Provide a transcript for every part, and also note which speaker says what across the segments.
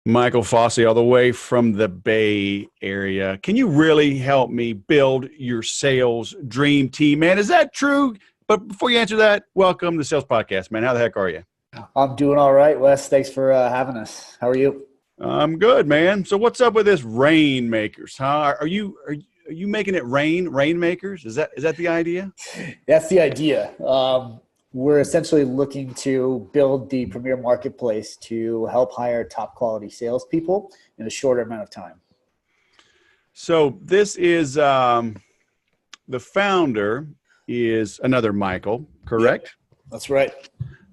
Speaker 1: Michael Fossey, all the way from the Bay Area. Can you really help me build your sales dream team, man? Is that true? But before you answer that, welcome to the Sales Podcast, man. How the heck are you?
Speaker 2: I'm doing all right, Wes. Thanks for having us. How are you?
Speaker 1: I'm good, man. So what's up with this rainmakers, huh? Are you making it rainmakers? Is that the idea?
Speaker 2: That's the idea. We're essentially looking to build the premier marketplace to help hire top quality salespeople in a shorter amount of time.
Speaker 1: So this is the founder is another Michael,
Speaker 2: Yep,
Speaker 1: correct?
Speaker 2: that's right.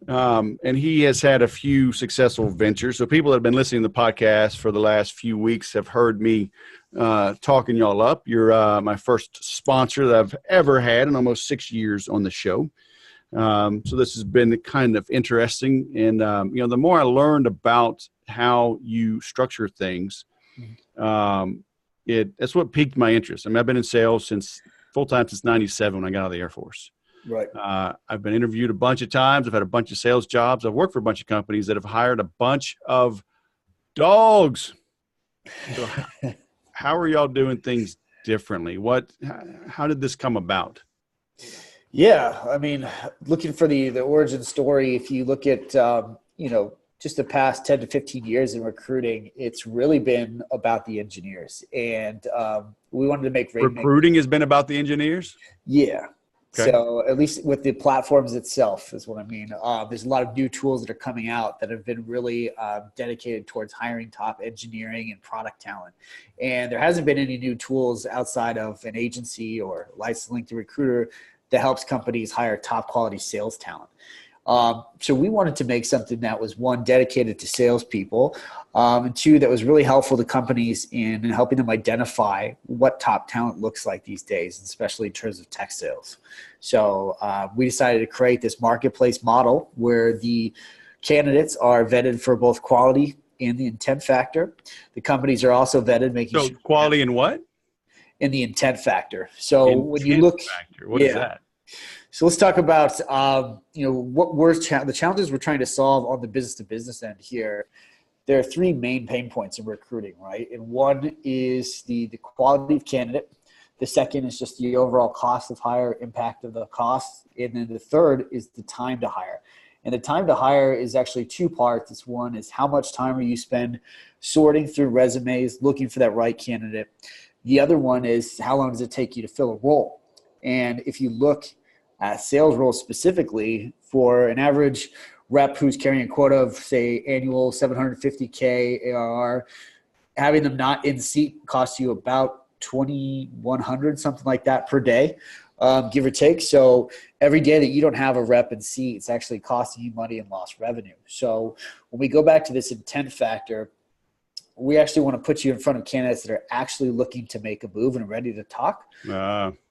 Speaker 1: And he has had a few successful ventures. So people that have been listening to the podcast for the last few weeks have heard me talking y'all up. You're my first sponsor that I've ever had in almost 6 years on the show. So this has been kind of interesting. And, the more I learned about how you structure things, that's what piqued my interest. I mean, I've been in sales full-time since 97 when I got out of the Air Force.
Speaker 2: Right.
Speaker 1: I've been interviewed a bunch of times. I've had a bunch of sales jobs. I've worked for a bunch of companies that have hired a bunch of dogs. So how are y'all doing things differently? How did this come about?
Speaker 2: Yeah, I mean, looking for the origin story, if you look at, just the past 10 to 15 years in recruiting, it's really been about the engineers. And we wanted to make
Speaker 1: recruiting has been about the engineers?
Speaker 2: Yeah.
Speaker 1: Okay.
Speaker 2: So at least with the platforms itself is what I mean. There's a lot of new tools that are coming out that have been really dedicated towards hiring top engineering and product talent. And there hasn't been any new tools outside of an agency or licensed LinkedIn recruiter that helps companies hire top quality sales talent. So we wanted to make something that was, one, dedicated to salespeople, and two, that was really helpful to companies in helping them identify what top talent looks like these days, especially in terms of tech sales. So we decided to create this marketplace model where the candidates are vetted for both quality and the intent factor. The companies are also vetted, making sure
Speaker 1: quality and what?
Speaker 2: In the intent factor. So when you
Speaker 1: look, factor. What is that?
Speaker 2: So let's talk about, the challenges we're trying to solve on the business to business end here. There are three main pain points in recruiting, right? And one is the quality of candidate. The second is just the overall cost of hire, impact of the cost. And then the third is the time to hire. And the time to hire is actually two parts. It's one is how much time are you spend sorting through resumes, looking for that right candidate. The other one is how long does it take you to fill a role? And if you look at sales roles specifically, for an average rep who's carrying a quota of, say, annual 750K ARR, having them not in seat costs you about 2,100, something like that per day, give or take. So every day that you don't have a rep in seat, it's actually costing you money and lost revenue. So when we go back to this intent factor, we actually want to put you in front of candidates that are actually looking to make a move and are ready to talk.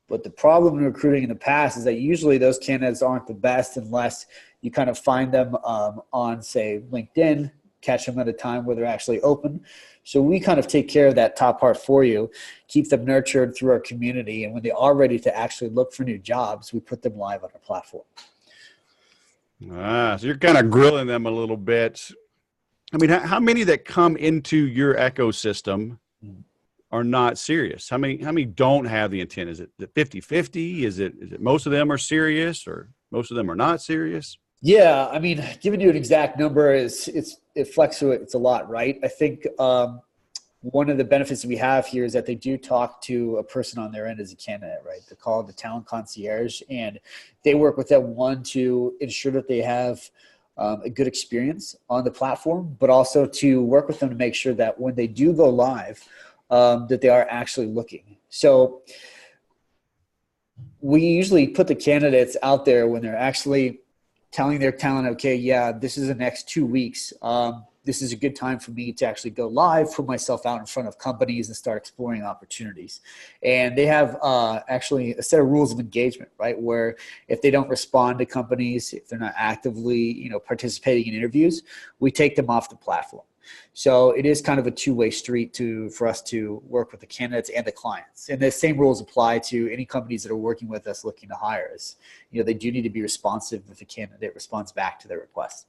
Speaker 2: But the problem in recruiting in the past is that usually those candidates aren't the best unless you kind of find them on, say, LinkedIn, catch them at a time where they're actually open. So we kind of take care of that top part for you, keep them nurtured through our community. And when they are ready to actually look for new jobs, we put them live on our platform.
Speaker 1: So you're kind of grilling them a little bit. I mean, how many that come into your ecosystem are not serious? How many don't have the intent? Is it 50-50? Is it most of them are serious or most of them are not serious?
Speaker 2: Yeah, I mean, giving you an exact number it fluctuates. It's a lot, right? I think one of the benefits that we have here is that they do talk to a person on their end as a candidate, right? They call it the talent concierge, and they work with them, one, to ensure that they have a good experience on the platform, but also to work with them to make sure that when they do go live, that they are actually looking. So we usually put the candidates out there when they're actually telling their talent, okay, yeah, this is the next 2 weeks. This is a good time for me to actually go live, put myself out in front of companies and start exploring opportunities. And they have actually a set of rules of engagement, right? Where if they don't respond to companies, if they're not actively, participating in interviews, we take them off the platform. So it is kind of a two-way street for us to work with the candidates and the clients. And the same rules apply to any companies that are working with us looking to hire us. They do need to be responsive if the candidate responds back to their request.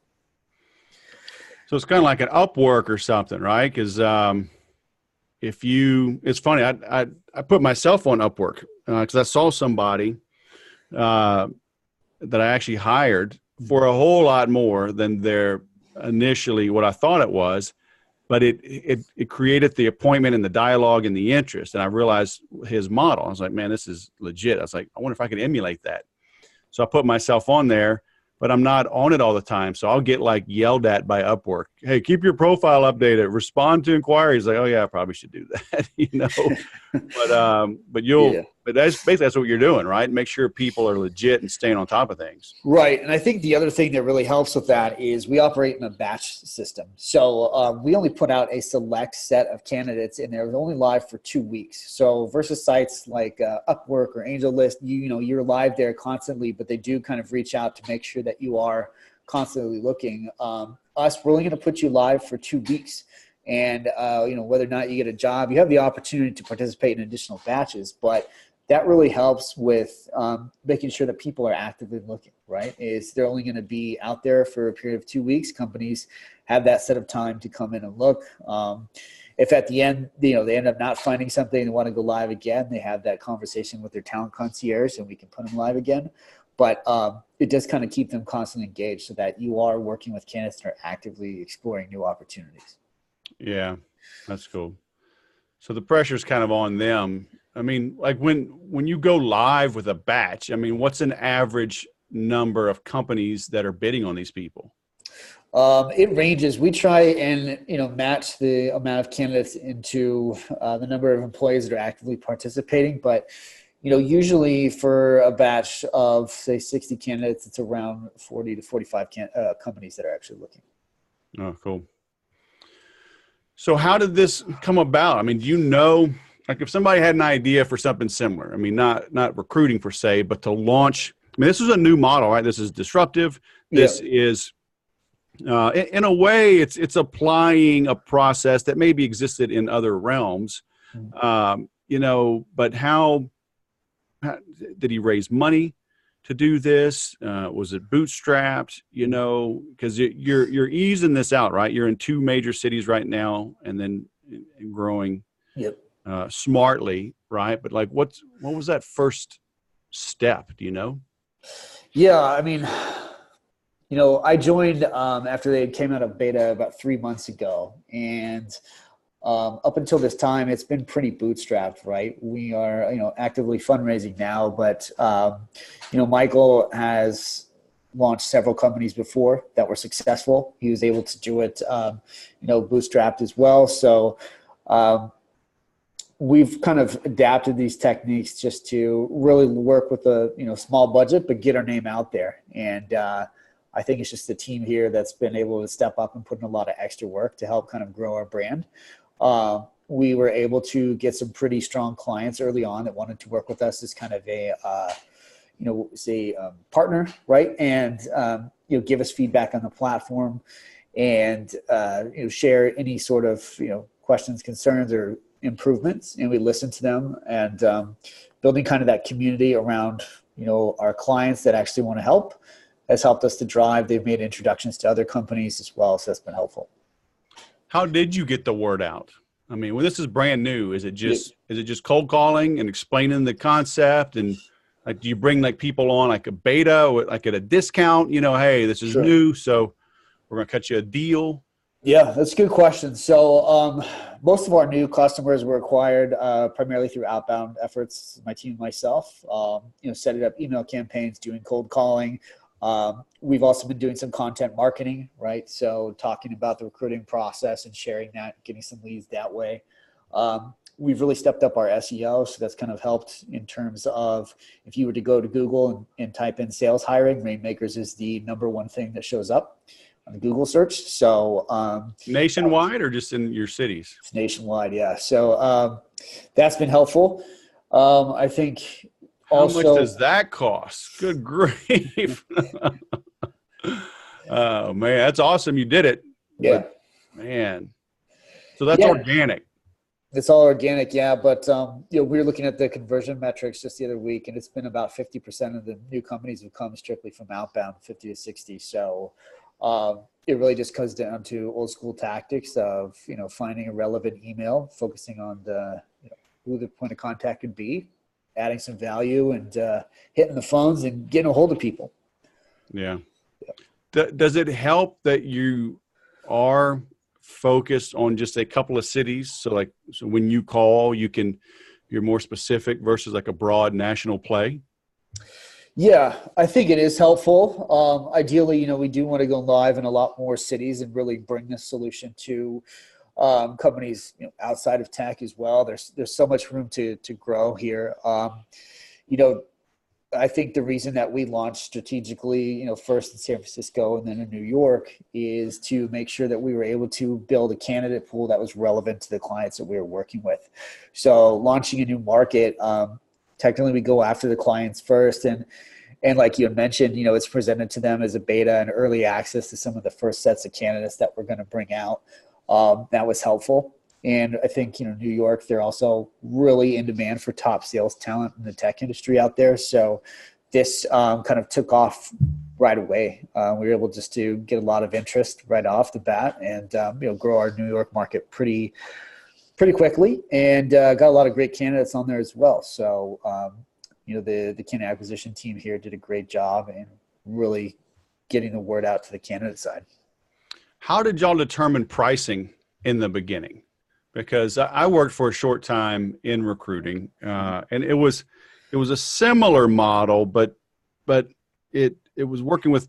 Speaker 1: So it's kind of like an Upwork or something, right? Because it's funny. I put myself on Upwork because I saw somebody that I actually hired for a whole lot more than their initially what I thought it was. But it created the appointment and the dialogue and the interest. And I realized his model. I was like, man, this is legit. I was like, I wonder if I could emulate that. So I put myself on there, but I'm not on it all the time. So I'll get like yelled at by Upwork. Hey, keep your profile updated. Respond to inquiries. Like, oh yeah, I probably should do that. But that's what you're doing, right? Make sure people are legit and staying on top of things.
Speaker 2: Right. And I think the other thing that really helps with that is we operate in a batch system. So we only put out a select set of candidates and they're only live for 2 weeks. So versus sites like Upwork or AngelList, you're live there constantly, but they do kind of reach out to make sure that you are constantly looking. We're only going to put you live for 2 weeks. And, whether or not you get a job, you have the opportunity to participate in additional batches, but that really helps with making sure that people are actively looking, right? They're only going to be out there for a period of 2 weeks. Companies have that set of time to come in and look. If at the end, they end up not finding something and want to go live again, they have that conversation with their talent concierge and we can put them live again. But it does kind of keep them constantly engaged so that you are working with candidates that are actively exploring new opportunities.
Speaker 1: Yeah, that's cool. So the pressure's kind of on them. I mean, like when you go live with a batch, I mean, what's an average number of companies that are bidding on these people?
Speaker 2: It ranges. We try and, match the amount of candidates into the number of employees that are actively participating. But, usually for a batch of, say, 60 candidates, it's around 40 to 45 companies that are actually looking.
Speaker 1: Oh, cool. So how did this come about? I mean, like if somebody had an idea for something similar, I mean, not recruiting per se, but to launch, I mean, this is a new model, right? This is disruptive. This is, in a way, it's applying a process that maybe existed in other realms, but how did he raise money to do this? Was it bootstrapped? Because you're easing this out, right? You're in 2 major cities right now, and then growing smartly, right? But like, what was that first step? Do you know?
Speaker 2: Yeah, I mean, I joined after they came out of beta about 3 months ago, and up until this time, it's been pretty bootstrapped, right? We are, actively fundraising now, but, Michael has launched several companies before that were successful. He was able to do it, bootstrapped as well. So we've kind of adapted these techniques just to really work with a, small budget, but get our name out there. And I think it's just the team here that's been able to step up and put in a lot of extra work to help kind of grow our brand. We were able to get some pretty strong clients early on that wanted to work with us as kind of a, partner, right? And, give us feedback on the platform and, share any sort of, questions, concerns, or improvements. And we listen to them and building kind of that community around, our clients that actually want to help has helped us to drive. They've made introductions to other companies as well. So that's been helpful.
Speaker 1: How did you get the word out? I mean, when this is brand new, is it just cold calling and explaining the concept? And like, do you bring like people on like a beta or like at a discount, hey, this is new, so we're going to cut you a deal?
Speaker 2: Yeah, that's a good question. So most of our new customers were acquired primarily through outbound efforts, my team and myself, setting up email campaigns, doing cold calling. We've also been doing some content marketing, right? So talking about the recruiting process and sharing that, getting some leads that way. We've really stepped up our SEO. So that's kind of helped in terms of if you were to go to Google and type in sales hiring, Rainmakers is the #1 thing that shows up on the Google search. So
Speaker 1: nationwide or just in your cities?
Speaker 2: It's nationwide. Yeah. So that's been helpful. I think
Speaker 1: How much does that cost? Good grief. Oh, man, that's awesome. You did it.
Speaker 2: Yeah.
Speaker 1: But, man. So that's organic.
Speaker 2: It's all organic, yeah. But, we were looking at the conversion metrics just the other week, and it's been about 50% of the new companies have come strictly from outbound, 50 to 60. So It really just comes down to old school tactics of, finding a relevant email, focusing on who the point of contact could be, adding some value, and hitting the phones and getting a hold of people.
Speaker 1: Yeah. Does it help that you are focused on just a couple of cities? So when you call, you're more specific versus like a broad national play?
Speaker 2: Yeah, I think it is helpful. Ideally, we do want to go live in a lot more cities and really bring this solution to companies outside of tech as well. There's so much room to grow here. I think the reason that we launched strategically, first in San Francisco and then in New York, is to make sure that we were able to build a candidate pool that was relevant to the clients that we were working with. So launching a new market, technically we go after the clients first, and like you had mentioned, it's presented to them as a beta and early access to some of the first sets of candidates that we're going to bring out. That was helpful. And I think, New York, they're also really in demand for top sales talent in the tech industry out there. So this kind of took off right away. We were able just to get a lot of interest right off the bat and, grow our New York market pretty quickly, and got a lot of great candidates on there as well. So, the candidate acquisition team here did a great job in really getting the word out to the candidate side.
Speaker 1: How did y'all determine pricing in the beginning? Because I worked for a short time in recruiting, and it was a similar model, but it was working with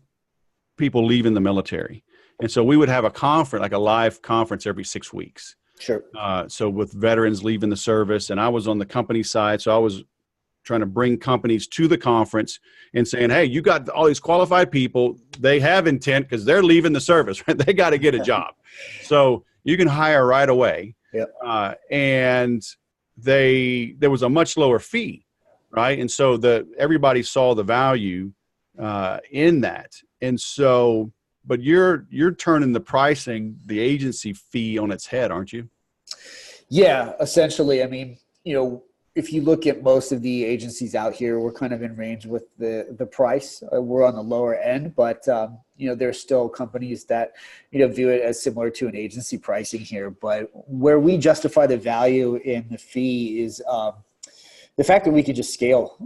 Speaker 1: people leaving the military. And so we would have a conference, like a live conference every 6 weeks.
Speaker 2: Sure.
Speaker 1: So with veterans leaving the service, and I was on the company side, so I was trying to bring companies to the conference and saying, hey, you got all these qualified people. They have intent because they're leaving the service, right? They got to get a job. So you can hire right away.
Speaker 2: Yep.
Speaker 1: And there was a much lower fee, right? And so everybody saw the value in that. And so, but you're turning the pricing, the agency fee on its head, aren't you?
Speaker 2: Yeah, essentially. I mean, if you look at most of the agencies out here, we're kind of in range with the price. We're on the lower end, but there's still companies that view it as similar to an agency pricing here. But where we justify the value in the fee is the fact that we could just scale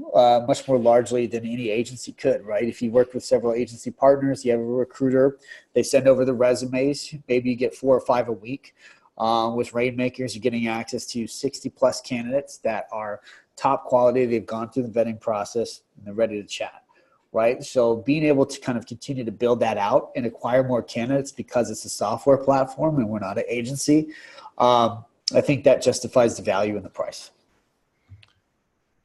Speaker 2: much more largely than any agency could, right? If you work with several agency partners, you have a recruiter, they send over the resumes, maybe you get 4 or 5 a week. With Rainmakers, you're getting access to 60 plus candidates that are top quality. They've gone through the vetting process and they're ready to chat, right? So being able to kind of continue to build that out and acquire more candidates because it's a software platform and we're not an agency, I think that justifies the value in the price.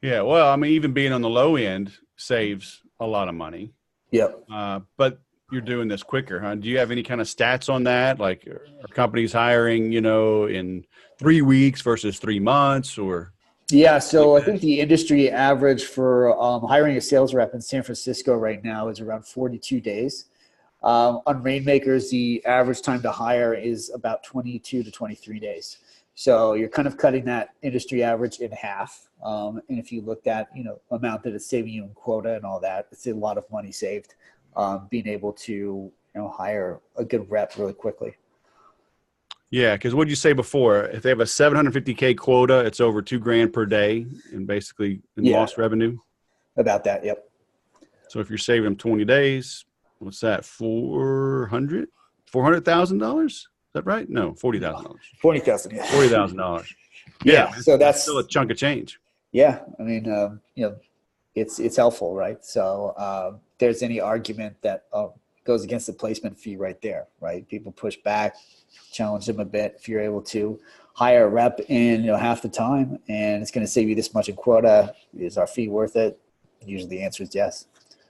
Speaker 1: Yeah, well, I mean, even being on the low end saves a lot of money.
Speaker 2: Yep.
Speaker 1: But you're doing this quicker, huh? Do you have any kind of stats on that? Like, are companies hiring, in 3 weeks versus 3 months, or?
Speaker 2: Yeah, so I think the industry average for hiring a sales rep in San Francisco right now is around 42 days. On Rainmakers, the average time to hire is about 22 to 23 days. So you're kind of cutting that industry average in half. And if you looked at, amount that it's saving you in quota and all that, it's a lot of money saved. Being able to hire a good rep really quickly.
Speaker 1: Yeah, because what did you say before? If they have a 750K quota, it's over $2,000 per day, and basically lost revenue.
Speaker 2: About that, yep.
Speaker 1: So if you're saving them 20 days, what's that? $400,000? Is that right? No, $40,000.
Speaker 2: $40,000. Yeah.
Speaker 1: $40,000.
Speaker 2: Yeah. So that's
Speaker 1: still a chunk of change.
Speaker 2: Yeah, I mean, it's helpful, right? So there's any argument that goes against the placement fee right there, right? People push back, challenge them a bit. If you're able to hire a rep in half the time and it's going to save you this much in quota, is our fee worth it? Usually the answer is yes.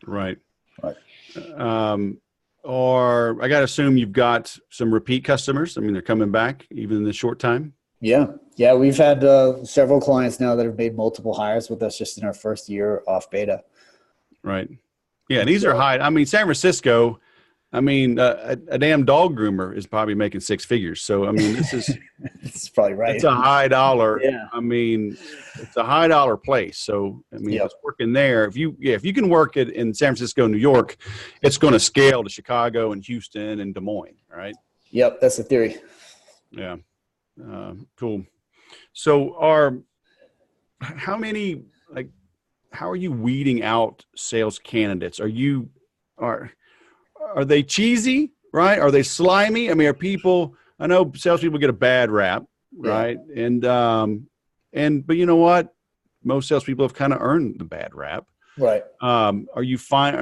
Speaker 1: Right. Or I got to assume you've got some repeat customers. I mean, they're coming back even in the short time.
Speaker 2: Yeah, we've had several clients now that have made multiple hires with us just in our first year off beta.
Speaker 1: Right. Yeah, and these are high. I mean, San Francisco, I mean, a damn dog groomer is probably making six figures. So, I mean,
Speaker 2: That's probably right.
Speaker 1: it's a high dollar.
Speaker 2: Yeah.
Speaker 1: I mean, it's a high dollar place. So, I mean, if
Speaker 2: Yep.
Speaker 1: it's working there, if you can work it in San Francisco, New York, it's going to scale to Chicago and Houston and Des Moines. Right.
Speaker 2: Yep. That's the theory.
Speaker 1: Yeah. Cool. So how many, like, how are you weeding out sales candidates? Are they cheesy, right? Are they slimy? I mean, I know salespeople get a bad rap, right?
Speaker 2: Yeah.
Speaker 1: But you know what? Most salespeople have kind of earned the bad rap.
Speaker 2: Right.
Speaker 1: Are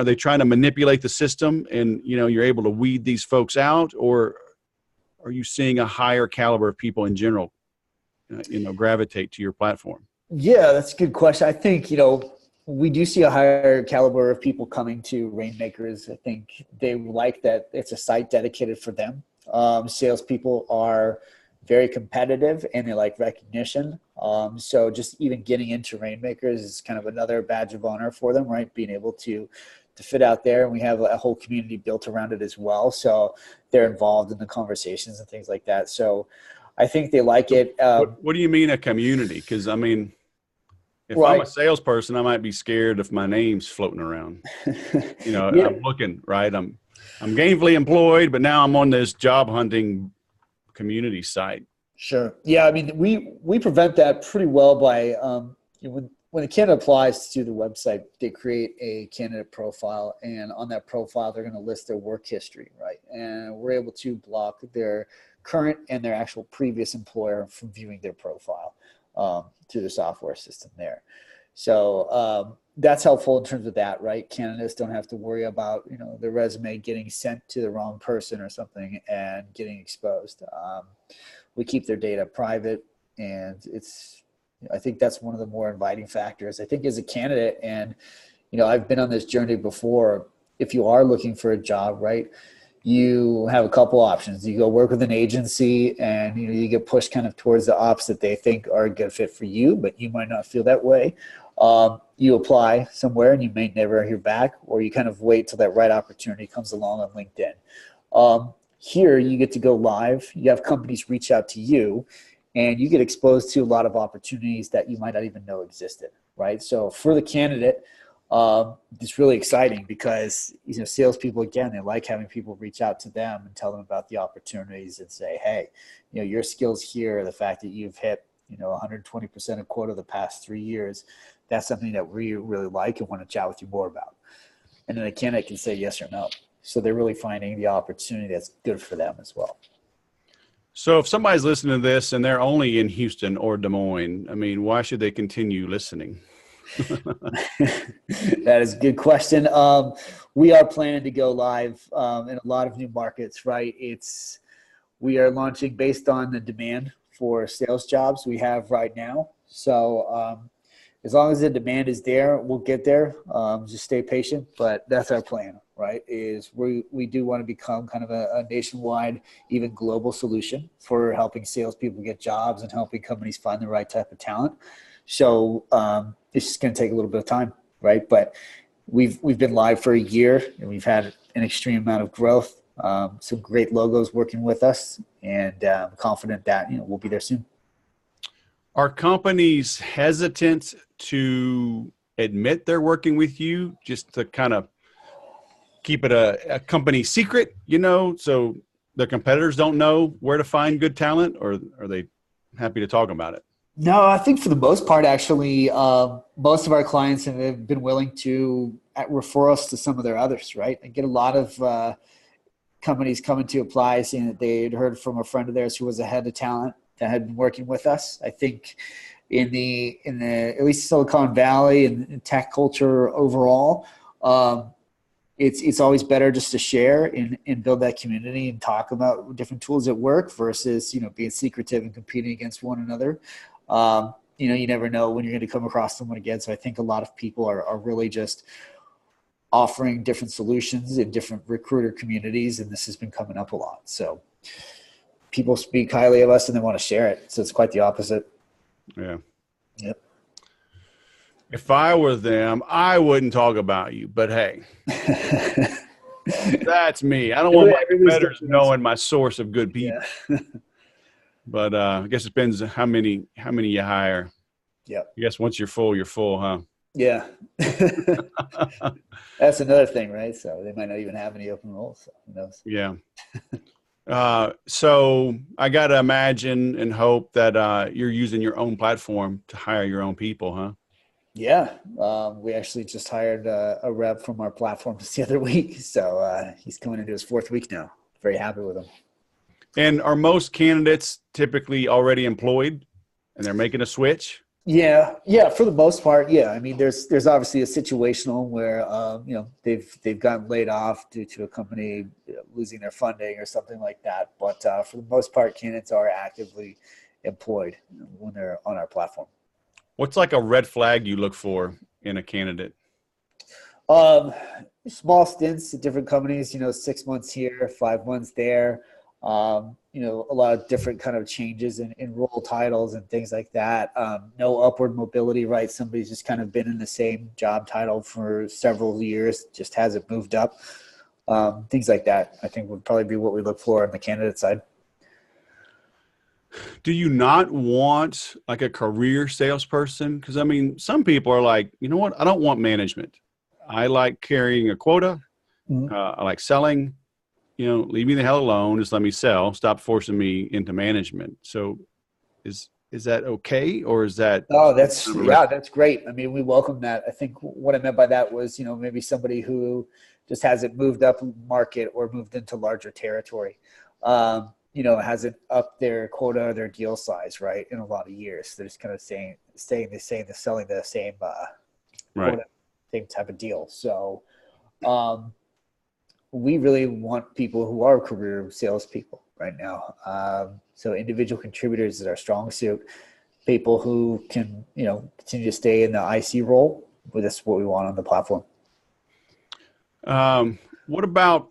Speaker 1: they trying to manipulate the system and, you're able to weed these folks out, or are you seeing a higher caliber of people in general, gravitate to your platform?
Speaker 2: Yeah, that's a good question. I think, we do see a higher caliber of people coming to Rainmakers. I think they like that it's a site dedicated for them. Salespeople are very competitive and they like recognition. So just even getting into Rainmakers is kind of another badge of honor for them, right? Being able to fit out there, and we have a whole community built around it as well. So they're involved in the conversations and things like that. So I think they like it.
Speaker 1: What do you mean a community? Because I mean, if
Speaker 2: right.
Speaker 1: I'm a salesperson, I might be scared if my name's floating around.
Speaker 2: Yeah.
Speaker 1: I'm looking, right? I'm gainfully employed, but now I'm on this job hunting community site.
Speaker 2: Sure. Yeah. I mean, we prevent that pretty well by when a candidate applies to the website, they create a candidate profile, and on that profile, they're going to list their work history, right? And we're able to block their current and their actual previous employer from viewing their profile through the software system there. So that's helpful in terms of that, right? Candidates don't have to worry about, their resume getting sent to the wrong person or something and getting exposed. We keep their data private, and I think that's one of the more inviting factors. I think as a candidate, and, I've been on this journey before, if you are looking for a job, right, you have a couple options. You go work with an agency and, you get pushed kind of towards the ops that they think are a good fit for you, but you might not feel that way. You apply somewhere and you may never hear back, or you kind of wait till that right opportunity comes along on LinkedIn. Here you get to go live. You have companies reach out to you, and you get exposed to a lot of opportunities that you might not even know existed, right? So for the candidate, it's really exciting because, salespeople, again, they like having people reach out to them and tell them about the opportunities and say, hey, your skills here, the fact that you've hit, 120% of quota the past 3 years, that's something that we really like and want to chat with you more about. And then a candidate can say yes or no. So they're really finding the opportunity that's good for them as well.
Speaker 1: So if somebody's listening to this and they're only in Houston or Des Moines, I mean, why should they continue listening?
Speaker 2: That is a good question. We are planning to go live in a lot of new markets, right? We are launching based on the demand for sales jobs we have right now. So as long as the demand is there, we'll get there. Just stay patient, but that's our plan, right? Is we do want to become kind of a nationwide, even global solution for helping salespeople get jobs and helping companies find the right type of talent. So it's just going to take a little bit of time, right? But we've been live for a year, and we've had an extreme amount of growth. Some great logos working with us, and I'm confident that we'll be there soon.
Speaker 1: Are companies hesitant to admit they're working with you, just to kind of keep it a company secret, so their competitors don't know where to find good talent, or are they happy to talk about it?
Speaker 2: No, I think for the most part, actually, most of our clients have been willing to refer us to some of their others, right? I get a lot of companies coming to apply, saying that they had heard from a friend of theirs who was a head of talent that had been working with us. I think in the at least Silicon Valley and tech culture overall, it's always better just to share and build that community and talk about different tools at work versus being secretive and competing against one another. You never know when you're going to come across someone again. So I think a lot of people are really just offering different solutions in different recruiter communities, and this has been coming up a lot. So people speak highly of us and they want to share it. So it's quite the opposite.
Speaker 1: Yeah.
Speaker 2: Yep.
Speaker 1: If I were them, I wouldn't talk about you, but hey. That's me. I don't want my
Speaker 2: Everybody's
Speaker 1: competitors
Speaker 2: different.
Speaker 1: knowing my source of good people.
Speaker 2: Yeah.
Speaker 1: But I guess it depends on how many you hire.
Speaker 2: Yep.
Speaker 1: I guess once you're full, huh?
Speaker 2: Yeah. That's another thing, right? So they might not even have any open roles. So who knows?
Speaker 1: Yeah. So I got to imagine and hope that you're using your own platform to hire your own people, huh?
Speaker 2: Yeah. We actually just hired a rep from our platform just the other week. So he's coming into his 4th week now. Very happy with him.
Speaker 1: And are most candidates typically already employed and they're making a switch?
Speaker 2: Yeah, for the most part, yeah. I mean, there's obviously a situational where they've gotten laid off due to a company losing their funding or something like that. But for the most part, candidates are actively employed when they're on our platform.
Speaker 1: What's like a red flag you look for in a candidate?
Speaker 2: Small stints at different companies. 6 months here, 5 months there. A lot of different kind of changes in role titles and things like that. No upward mobility, right? Somebody's just kind of been in the same job title for several years, just hasn't moved up. Things like that, I think, would probably be what we look for on the candidate side.
Speaker 1: Do you not want like a career salesperson? Because I mean, some people are like, you know what? I don't want management. I like carrying a quota.
Speaker 2: Mm-hmm.
Speaker 1: I like selling. Leave me the hell alone. Just let me sell. Stop forcing me into management. So is that okay? Or is that?
Speaker 2: Oh, that's great. I mean, we welcome that. I think what I meant by that was, maybe somebody who just hasn't moved up market or moved into larger territory, hasn't upped their quota or their deal size, right, in a lot of years. They're just kind of selling the same
Speaker 1: Right.
Speaker 2: quota, same type of deal. So, we really want people who are career salespeople right now. So individual contributors is our strong suit. People who can, continue to stay in the IC role. But that's what we want on the platform.
Speaker 1: What about,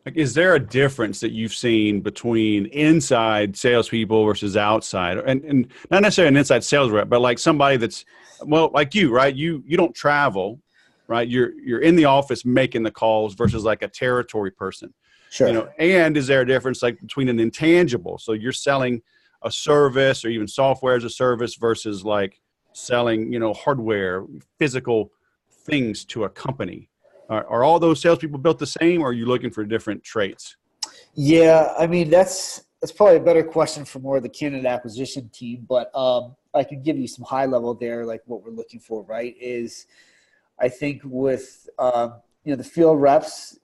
Speaker 1: like, is there a difference that you've seen between inside salespeople versus outside? And not necessarily an inside sales rep, but like somebody that's, well, like you, right? You don't travel. Right, you're in the office making the calls versus like a territory person.
Speaker 2: Sure.
Speaker 1: And is there a difference like between an intangible? So you're selling a service or even software as a service versus like selling, hardware, physical things to a company. Are all those salespeople built the same, or are you looking for different traits?
Speaker 2: Yeah, I mean that's probably a better question for more of the candidate acquisition team, but I can give you some high level there, like what we're looking for. Right, is I think with the field reps,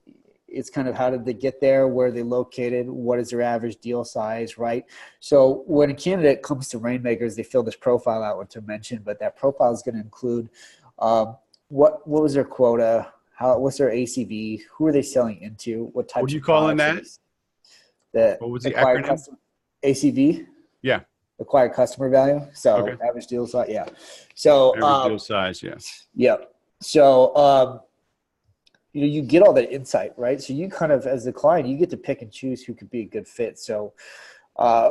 Speaker 2: it's kind of how did they get there, where are they located, what is their average deal size, right? So when a candidate comes to Rainmakers, they fill this profile out, what to mention, but that profile is going to include what was their quota, what's their ACV, who are they selling into, what types.
Speaker 1: What are you calling that? What was the acronym?
Speaker 2: ACV.
Speaker 1: Yeah.
Speaker 2: Acquired customer value. So
Speaker 1: okay.
Speaker 2: Average deal size. Yeah. So
Speaker 1: average deal size. Yeah.
Speaker 2: Yeah. So, you get all that insight, right? So you kind of, as the client, you get to pick and choose who could be a good fit. So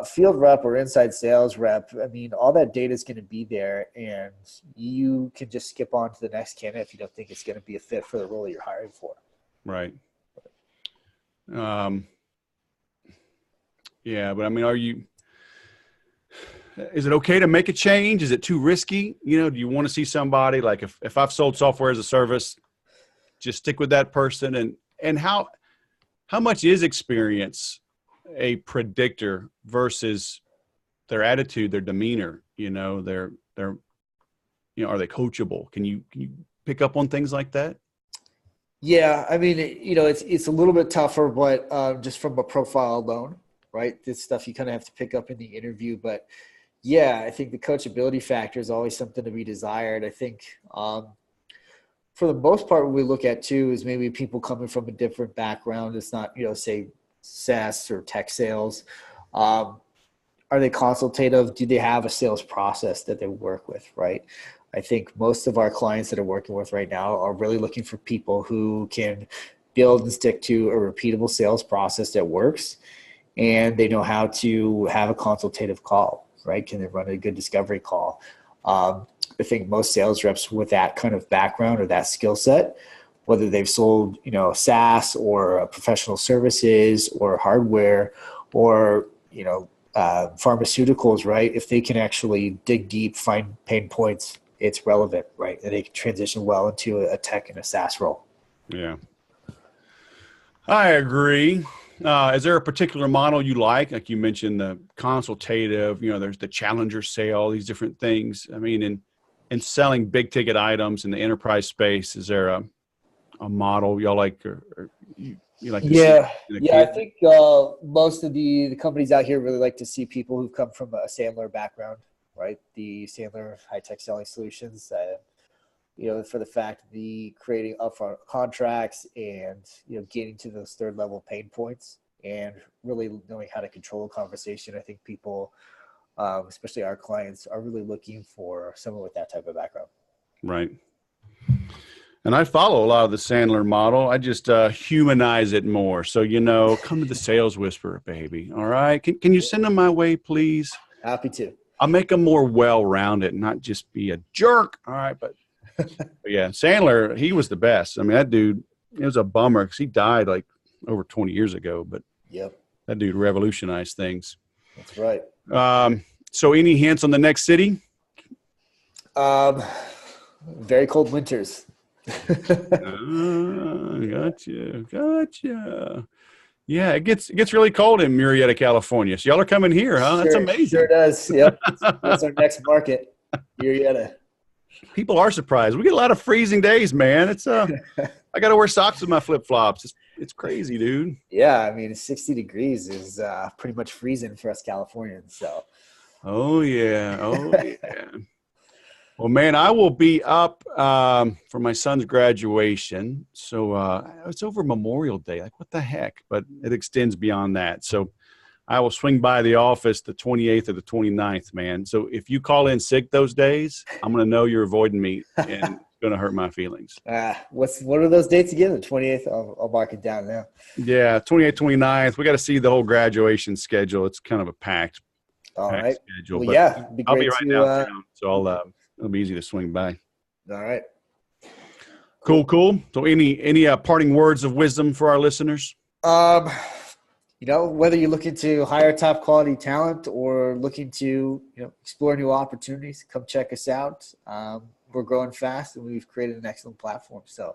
Speaker 2: field rep or inside sales rep, I mean, all that data is going to be there, and you can just skip on to the next candidate if you don't think it's going to be a fit for the role you're hiring for.
Speaker 1: Right. Yeah, but I mean, is it okay to make a change? Is it too risky? Do you want to see somebody like if I've sold software as a service, just stick with that person? And how much is experience a predictor versus their attitude, their demeanor? Their are they coachable? Can you pick up on things like that?
Speaker 2: Yeah, I mean, it's a little bit tougher, but just from a profile alone, right? This stuff you kind of have to pick up in the interview, but. Yeah, I think the coachability factor is always something to be desired. I think for the most part, what we look at too is maybe people coming from a different background. It's not, say SaaS or tech sales. Are they consultative? Do they have a sales process that they work with, right? I think most of our clients that are working with right now are really looking for people who can build and stick to a repeatable sales process that works, and they know how to have a consultative call. Right? Can they run a good discovery call? I think most sales reps with that kind of background or that skill set whether they've sold, SaaS or professional services or hardware or, pharmaceuticals, right? If they can actually dig deep, find pain points, it's relevant, right? And they can transition well into a tech and a SaaS role.
Speaker 1: Yeah. I agree. Is there a particular model you like? Like you mentioned the consultative, there's the challenger sale, these different things. I mean, in selling big ticket items in the enterprise space, is there a model y'all like or you like to see?
Speaker 2: Yeah. I think most of the companies out here really like to see people who've come from a Sandler background, right? The Sandler high-tech selling solutions, for the fact the creating upfront contracts and, getting to those third level pain points and really knowing how to control a conversation. I think people, especially our clients, are really looking for someone with that type of background.
Speaker 1: Right. And I follow a lot of the Sandler model. I just humanize it more. So, come to the sales whisperer, baby. All right. Can you send them my way, please?
Speaker 2: Happy to.
Speaker 1: I'll make them more well-rounded, not just be a jerk. All right. But yeah, Sandler, he was the best. I mean, that dude, it was a bummer because he died like over 20 years ago. But
Speaker 2: yep,
Speaker 1: that dude revolutionized things.
Speaker 2: That's right.
Speaker 1: So any hints on the next city?
Speaker 2: Very cold winters.
Speaker 1: Gotcha. Yeah, it gets really cold in Murrieta, California. So y'all are coming here, huh? That's amazing.
Speaker 2: Sure does. Yep. That's our next market, Murrieta.
Speaker 1: People are surprised. We get a lot of freezing days, man. It's I got to wear socks with my flip-flops. It's crazy, dude.
Speaker 2: Yeah, I mean, 60 degrees is pretty much freezing for us Californians. So.
Speaker 1: Oh yeah. Well, man, I will be up for my son's graduation. So it's over Memorial Day. Like, what the heck? But it extends beyond that. So I will swing by the office the 28th or the 29th, man. So if you call in sick those days, I'm going to know you're avoiding me, and it's going to hurt my feelings.
Speaker 2: What are those dates again? The 28th? I'll mark it down now.
Speaker 1: Yeah, 28th, 29th. We got to see the whole graduation schedule. It's kind of a packed schedule.
Speaker 2: Well, yeah, it'd be great.
Speaker 1: I'll be right downtown, so it'll be easy to swing by.
Speaker 2: All right.
Speaker 1: Cool. So any parting words of wisdom for our listeners?
Speaker 2: Whether you're looking to hire top quality talent or looking to, explore new opportunities, come check us out. We're growing fast and we've created an excellent platform. So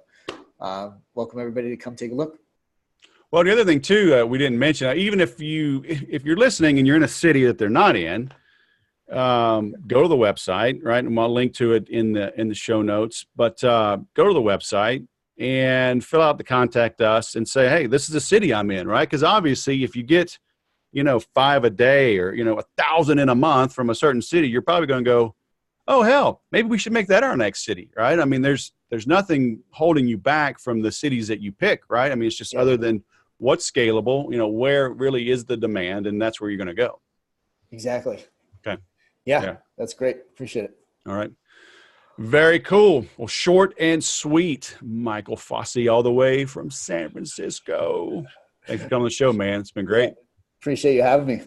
Speaker 2: welcome everybody to come take a look.
Speaker 1: Well, the other thing too, we didn't mention, even if you're listening and you're in a city that they're not in, go to the website, right? And I'll link to it in the show notes, but go to the website and fill out the contact us and say, hey, this is the city I'm in, right? Because obviously if you get, 5 a day or, 1,000 in a month from a certain city, you're probably going to go, oh, hell, maybe we should make that our next city, right? I mean, there's nothing holding you back from the cities that you pick, right? I mean, it's just other than what's scalable, where really is the demand, and that's where you're going to go.
Speaker 2: Exactly.
Speaker 1: Okay.
Speaker 2: Yeah, that's great. Appreciate it.
Speaker 1: All right. Very cool. Well, short and sweet, Michael Fossey, all the way from San Francisco. Thanks for coming on the show, man. It's been great.
Speaker 2: Appreciate you having me.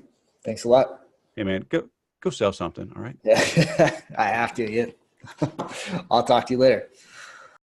Speaker 2: Thanks a lot.
Speaker 1: Hey, man, go sell something. All right.
Speaker 2: Yeah, I have to. Yeah. I'll talk to you later.